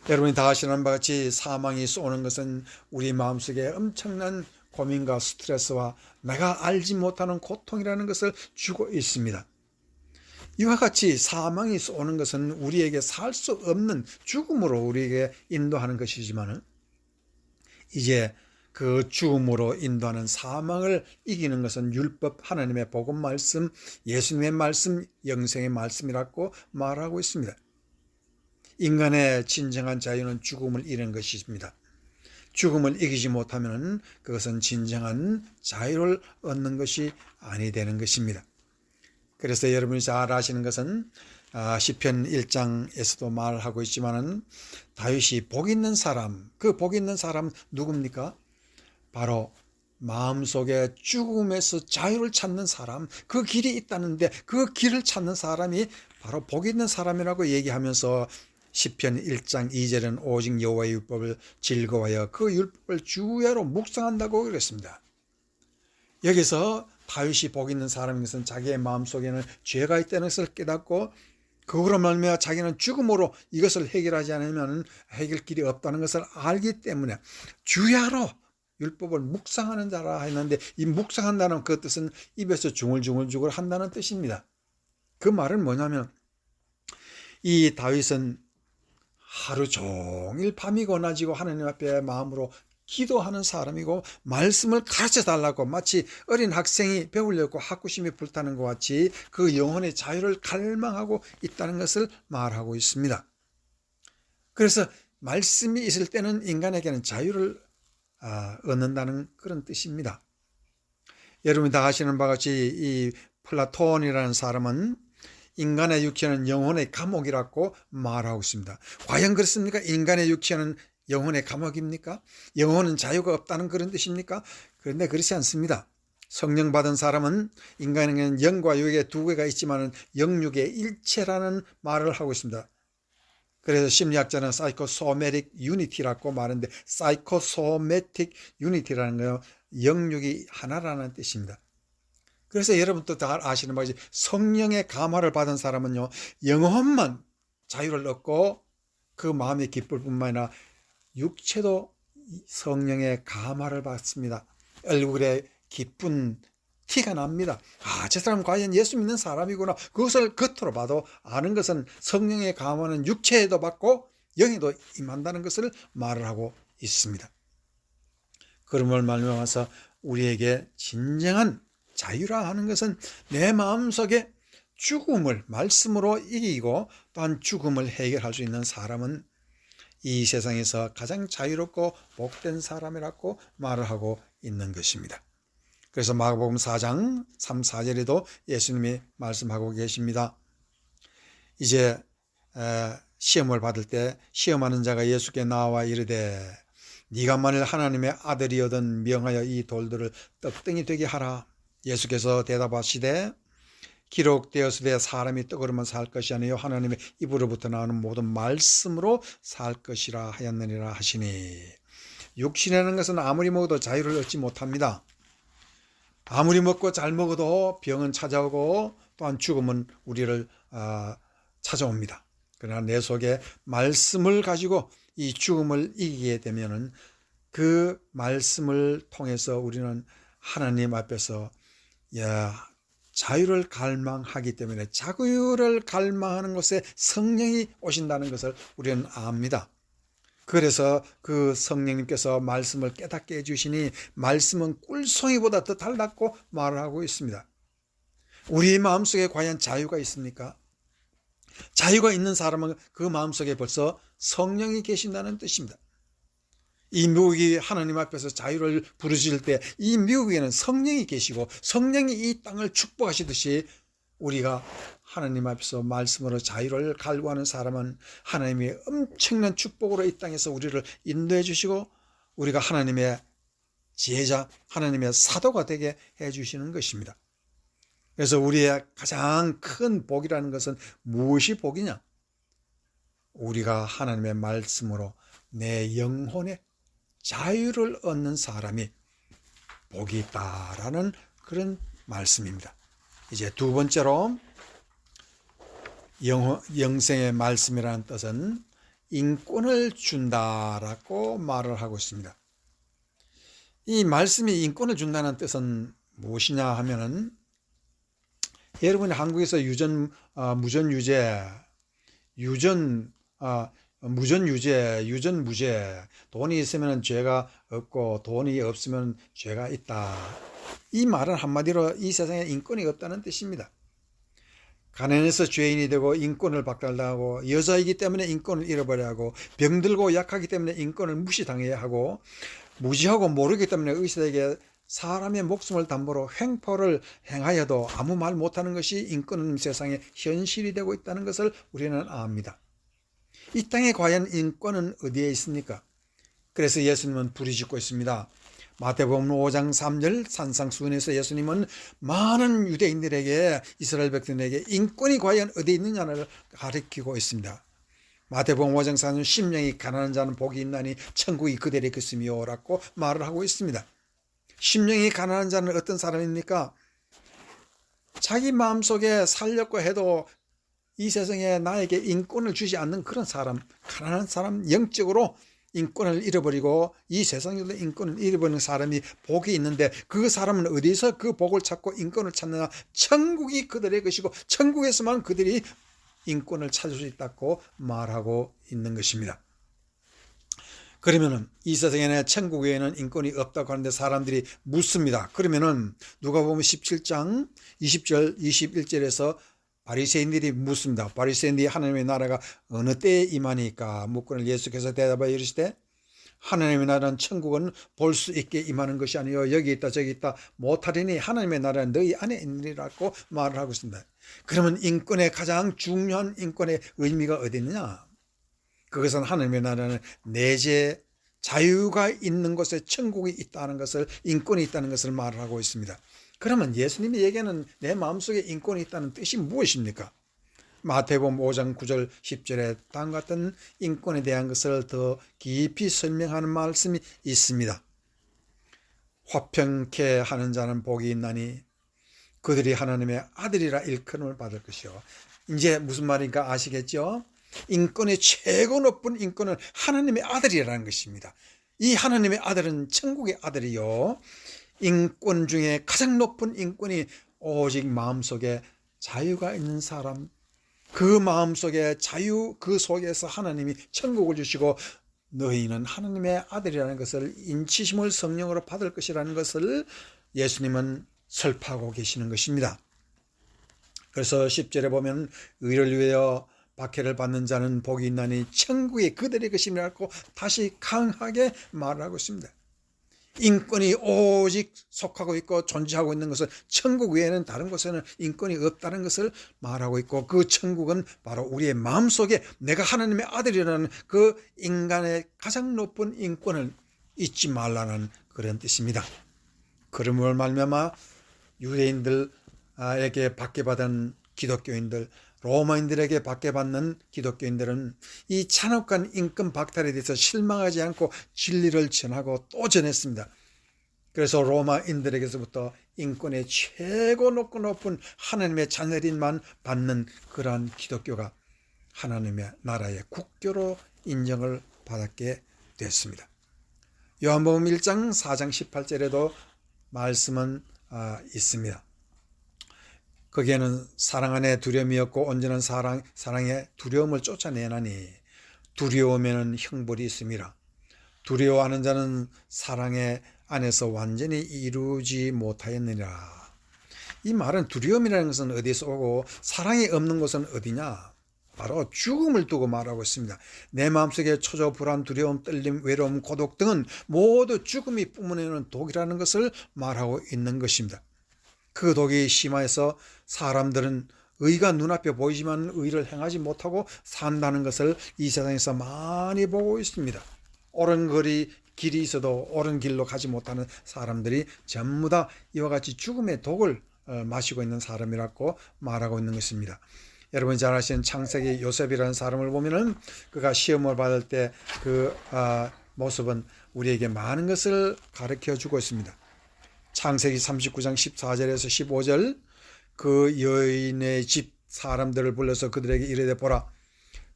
여러분이 다 아시는 바와 같이 사망이 쏘는 것은 우리 마음속에 엄청난 고민과 스트레스와 내가 알지 못하는 고통이라는 것을 주고 있습니다. 이와 같이 사망이 쏘는 것은 우리에게 살 수 없는 죽음으로 우리에게 인도하는 것이지만 이제 그 죽음으로 인도하는 사망을 이기는 것은 율법, 하나님의 복음 말씀, 예수님의 말씀, 영생의 말씀이라고 말하고 있습니다. 인간의 진정한 자유는 죽음을 이기는 것입니다. 죽음을 이기지 못하면 그것은 진정한 자유를 얻는 것이 아니 되는 것입니다. 그래서 여러분이 잘 아시는 것은 시편 1장에서도 말하고 있지만은 다윗이 복 있는 사람, 그 복 있는 사람 누굽니까? 바로 마음속에 죽음에서 자유를 찾는 사람, 그 길이 있다는데 그 길을 찾는 사람이 바로 복 있는 사람이라고 얘기하면서 시편 1장 2절은 오직 여호와의 율법을 즐거워하여 그 율법을 주야로 묵상한다고 그랬습니다. 여기서 다윗이 복 있는 사람인 것은 자기의 마음속에는 죄가 있다는 것을 깨닫고 그거로 말미암아 자기는 죽음으로 이것을 해결하지 않으면 해결 길이 없다는 것을 알기 때문에 주야로 율법을 묵상하는 자라 했는데, 이 묵상한다는 그 뜻은 입에서 중얼중얼 한다는 뜻입니다. 그 말은 뭐냐면 이 다윗은 하루 종일 밤이고 낮이고 하나님 앞에 마음으로 기도하는 사람이고 말씀을 가르쳐 달라고 마치 어린 학생이 배우려고 학구심이 불타는 것 같이 그 영혼의 자유를 갈망하고 있다는 것을 말하고 있습니다. 그래서 말씀이 있을 때는 인간에게는 자유를 얻는다는 그런 뜻입니다. 여러분이 다 아시는 바와 같이 이 플라톤이라는 사람은 인간의 육체는 영혼의 감옥이라고 말하고 있습니다. 과연 그렇습니까? 인간의 육체는 영혼의 감옥입니까? 영혼은 자유가 없다는 그런 뜻입니까? 그런데 그렇지 않습니다. 성령 받은 사람은 인간에게는 영과 육의 두 개가 있지만 영육의 일체라는 말을 하고 있습니다. 그래서 심리학자는 사이코소매틱 유니티라고 말하는데, 사이코소매틱 유니티라는 건 영육이 하나라는 뜻입니다. 그래서 여러분도 다 아시는 바같이 성령의 감화를 받은 사람은요, 영혼만 자유를 얻고 그 마음의 기쁠 뿐만 아니라 육체도 성령의 감화를 받습니다. 얼굴에 기쁜 티가 납니다. 저 사람 과연 예수 믿는 사람이구나. 그것을 겉으로 봐도 아는 것은 성령의 감화는 육체에도 받고 영에도 임한다는 것을 말을 하고 있습니다. 그럼을 말미암아서 우리에게 진정한 자유라 하는 것은 내 마음속에 죽음을 말씀으로 이기고 또한 죽음을 해결할 수 있는 사람은 이 세상에서 가장 자유롭고 복된 사람이라고 말을 하고 있는 것입니다. 그래서 마가복음 4장 3, 4절에도 예수님이 말씀하고 계십니다. 이제 시험을 받을 때 시험하는 자가 예수께 나와 이르되 네가 만일 하나님의 아들이거든 명하여 이 돌들을 떡덩이 되게 하라. 예수께서 대답하시되 기록되었으되 사람이 떡으로만 살 것이 아니요 하나님의 입으로부터 나오는 모든 말씀으로 살 것이라 하였느니라 하시니, 육신이라는 것은 아무리 먹어도 자유를 얻지 못합니다. 아무리 먹고 잘 먹어도 병은 찾아오고 또한 죽음은 우리를 찾아옵니다. 그러나 내 속에 말씀을 가지고 이 죽음을 이기게 되면은 그 말씀을 통해서 우리는 하나님 앞에서 자유를 갈망하기 때문에 자유를 갈망하는 곳에 성령이 오신다는 것을 우리는 압니다. 그래서 그 성령님께서 말씀을 깨닫게 해주시니 말씀은 꿀송이보다 더 달답고 말을 하고 있습니다. 우리 마음속에 과연 자유가 있습니까? 자유가 있는 사람은 그 마음속에 벌써 성령이 계신다는 뜻입니다. 이 미국이 하나님 앞에서 자유를 부르실 때 이 미국에는 성령이 계시고 성령이 이 땅을 축복하시듯이 우리가 하나님 앞에서 말씀으로 자유를 갈구하는 사람은 하나님이 엄청난 축복으로 이 땅에서 우리를 인도해 주시고 우리가 하나님의 제자, 하나님의 사도가 되게 해 주시는 것입니다. 그래서 우리의 가장 큰 복이라는 것은 무엇이 복이냐? 우리가 하나님의 말씀으로 내 영혼의 자유를 얻는 사람이 복이 있다라는 그런 말씀입니다. 이제 두 번째로 영생의 말씀이라는 뜻은 인권을 준다라고 말을 하고 있습니다. 이 말씀이 인권을 준다는 뜻은 무엇이냐 하면은, 여러분이 한국에서 무전유죄, 유전무죄, 돈이 있으면 죄가 없고 돈이 없으면 죄가 있다. 이 말은 한마디로 이 세상에 인권이 없다는 뜻입니다. 가난해서 죄인이 되고 인권을 박탈당하고, 여자이기 때문에 인권을 잃어버려야 하고, 병들고 약하기 때문에 인권을 무시당해야 하고, 무지하고 모르기 때문에 의사에게 사람의 목숨을 담보로 횡포를 행하여도 아무 말 못하는 것이 인권은 세상에 현실이 되고 있다는 것을 우리는 압니다. 이 땅에 과연 인권은 어디에 있습니까? 그래서 예수님은 부르짖고 있습니다. 마태복음 5장 3절 산상수훈에서 예수님은 많은 유대인들에게, 이스라엘 백성에게 인권이 과연 어디에 있느냐를 가르치고 있습니다. 마태복음 5장 4절 심령이 가난한 자는 복이 있나니 천국이 그들의 것이며 라고 말을 하고 있습니다. 심령이 가난한 자는 어떤 사람입니까? 자기 마음속에 살려고 해도 이 세상에 나에게 인권을 주지 않는 그런 사람, 가난한 사람, 영적으로 인권을 잃어버리고 이 세상에도 인권을 잃어버리는 사람이 복이 있는데, 그 사람은 어디서 그 복을 찾고 인권을 찾느냐? 천국이 그들의 것이고 천국에서만 그들이 인권을 찾을 수 있다고 말하고 있는 것입니다. 그러면은 이 세상에는 천국 외에는 인권이 없다고 하는데 사람들이 묻습니다. 그러면은 누가복음 17장 20절 21절에서 바리새인들이 묻습니다. 바리새인들이 하나님의 나라가 어느 때에 임하니까 묻고는 예수께서 대답하여 이르시되, 하나님의 나라는 천국은 볼 수 있게 임하는 것이 아니요 여기 있다 저기 있다 못하리니 하나님의 나라는 너희 안에 있느니라고 말을 하고 있습니다. 그러면 인권의 가장 중요한 인권의 의미가 어디 있느냐? 그것은 하나님의 나라는 내재 자유가 있는 곳에 천국이 있다는 것을, 인권이 있다는 것을 말을 하고 있습니다. 그러면 예수님이 얘기하는 내 마음속에 인권이 있다는 뜻이 무엇입니까? 마태복음 5장 9절 10절에 다음과 같은 인권에 대한 것을 더 깊이 설명하는 말씀이 있습니다. 화평케 하는 자는 복이 있나니 그들이 하나님의 아들이라 일컬음을 받을 것이요. 이제 무슨 말인가 아시겠죠? 인권의 최고 높은 인권은 하나님의 아들이라는 것입니다. 이 하나님의 아들은 천국의 아들이요, 인권 중에 가장 높은 인권이 오직 마음속에 자유가 있는 사람, 그 마음속에 자유, 그 속에서 하나님이 천국을 주시고 너희는 하나님의 아들이라는 것을 인치심을 성령으로 받을 것이라는 것을 예수님은 설파하고 계시는 것입니다. 그래서 10절에 보면 의를 위하여 박해를 받는 자는 복이 있나니 천국이 그들의 것임이라고 다시 강하게 말을 하고 있습니다. 인권이 오직 속하고 있고 존재하고 있는 것은 천국 외에는 다른 곳에는 인권이 없다는 것을 말하고 있고, 그 천국은 바로 우리의 마음속에 내가 하나님의 아들이라는 그 인간의 가장 높은 인권을 잊지 말라는 그런 뜻입니다. 그러므로 말미암아 유대인들에게 박해받은 기독교인들, 로마인들에게 박해받는 기독교인들은 이 잔혹한 인권 박탈에 대해서 실망하지 않고 진리를 전하고 또 전했습니다. 그래서 로마인들에게서부터 인권의 최고 높은 하나님의 자녀들만 받는 그러한 기독교가 하나님의 나라의 국교로 인정을 받게 됐습니다. 요한복음 1장 4장 18절에도 말씀은 있습니다. 거기에는 사랑 안에 두려움이 없고 온전한 사랑의 두려움을 쫓아내나니 두려움에는 형벌이 있음이라. 두려워하는 자는 사랑의 안에서 완전히 이루지 못하였느니라. 이 말은 두려움이라는 것은 어디서 오고 사랑이 없는 것은 어디냐? 바로 죽음을 두고 말하고 있습니다. 내 마음속에 초조, 불안, 두려움, 떨림, 외로움, 고독 등은 모두 죽음이 뿜어내는 독이라는 것을 말하고 있는 것입니다. 그 독이 심해서 사람들은 의가 눈앞에 보이지만 의를 행하지 못하고 산다는 것을 이 세상에서 많이 보고 있습니다. 옳은 길이 있어도 옳은 길로 가지 못하는 사람들이 전부 다 이와 같이 죽음의 독을 마시고 있는 사람이라고 말하고 있는 것입니다. 여러분이 잘 아시는 창세기 요셉이라는 사람을 보면은 그가 시험을 받을 때 그 모습은 우리에게 많은 것을 가르쳐 주고 있습니다. 창세기 39장 14절에서 15절, 그 여인의 집 사람들을 불러서 그들에게 이르되 보라,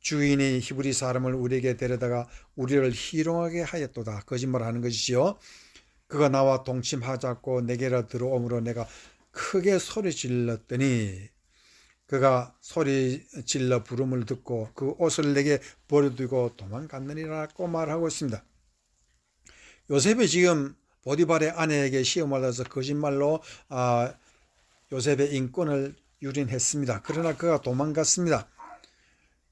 주인이 히브리 사람을 우리에게 데려다가 우리를 희롱하게 하였도다. 거짓말하는 것이지요. 그가 나와 동침하자고 내게로 들어오므로 내가 크게 소리 질렀더니 그가 소리 질러 부름을 듣고 그 옷을 내게 버려두고 도망갔느니라고 말하고 있습니다. 요셉이 지금 보디발의 아내에게 시험을 받아서 거짓말로 요셉의 인권을 유린했습니다. 그러나 그가 도망갔습니다.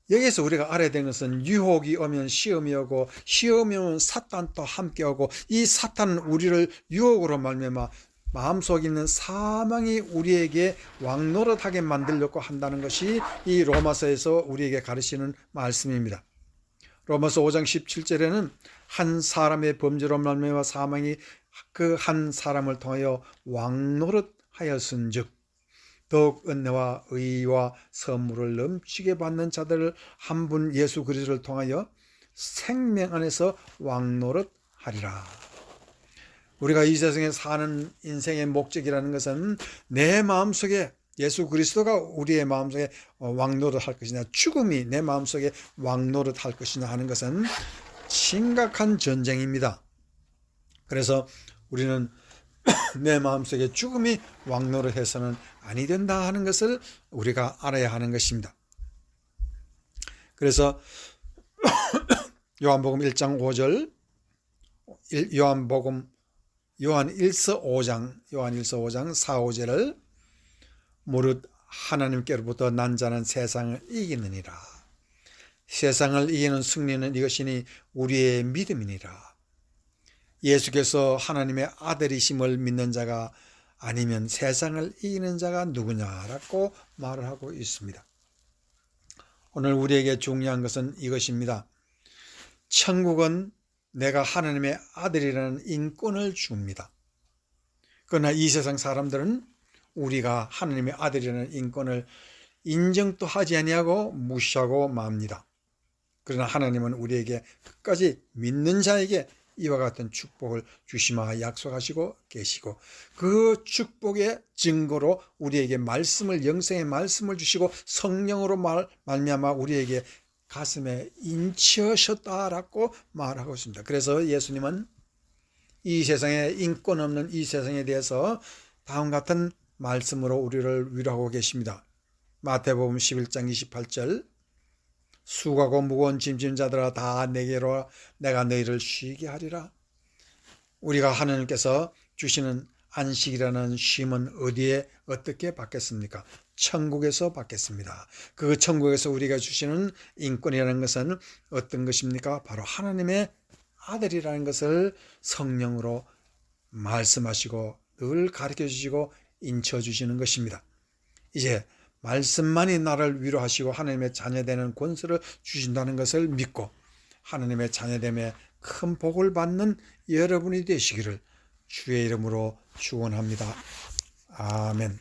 여기서 우리가 알아야 되는 것은 유혹이 오면 시험이 오고 시험이 오면 사탄도 함께 오고 이 사탄은 우리를 유혹으로 말미암아 마음속에 있는 사망이 우리에게 왕노릇하게 만들려고 한다는 것이 이 로마서에서 우리에게 가르치는 말씀입니다. 로마서 5장 17절에는 한 사람의 범죄로 말미암아 사망이 그 한 사람을 통하여 왕노릇하였은즉 더욱 은혜와 의와 선물을 넘치게 받는 자들을 한 분 예수 그리스도를 통하여 생명 안에서 왕노릇하리라. 우리가 이 세상에 사는 인생의 목적이라는 것은 내 마음속에 예수 그리스도가 우리의 마음속에 왕노릇할 것이냐, 죽음이 내 마음속에 왕노릇할 것이냐 하는 것은 심각한 전쟁입니다. 그래서 우리는 내 마음속에 죽음이 왕노릇해서는 아니 된다 하는 것을 우리가 알아야 하는 것입니다. 그래서 요한복음 1장 5절, 요한1서 5장 4, 5절을 무릇 하나님께로부터 난 자는 세상을 이기느니라. 세상을 이기는 승리는 이것이니 우리의 믿음이니라. 예수께서 하나님의 아들이심을 믿는 자가 아니면 세상을 이기는 자가 누구냐라고 말을 하고 있습니다. 오늘 우리에게 중요한 것은 이것입니다. 천국은 내가 하나님의 아들이라는 인권을 줍니다. 그러나 이 세상 사람들은 우리가 하나님의 아들이라는 인권을 인정도 하지 아니하고 무시하고 맙니다. 그러나 하나님은 우리에게 끝까지 믿는 자에게 이와 같은 축복을 주시마 약속하시고 계시고 그 축복의 증거로 우리에게 말씀을 영생의 말씀을 주시고 성령으로 말미암아 우리에게 가슴에 인치하셨다라고 말하고 있습니다. 그래서 예수님은 이 세상에 인권 없는 이 세상에 대해서 다음 같은 말씀으로 우리를 위로하고 계십니다. 마태복음 11장 28절 수고하고 무거운 짐진 자들아 다 내게로 내가 너희를 쉬게 하리라. 우리가 하나님께서 주시는 안식이라는 쉼은 어디에 어떻게 받겠습니까? 천국에서 받겠습니다. 그 천국에서 우리가 주시는 인권이라는 것은 어떤 것입니까? 바로 하나님의 아들이라는 것을 성령으로 말씀하시고 늘 가르쳐 주시고 인쳐 주시는 것입니다. 이제 말씀만이 나를 위로하시고 하나님의 자녀되는 권세를 주신다는 것을 믿고 하나님의 자녀됨에 큰 복을 받는 여러분이 되시기를 주의 이름으로 축원합니다. 아멘.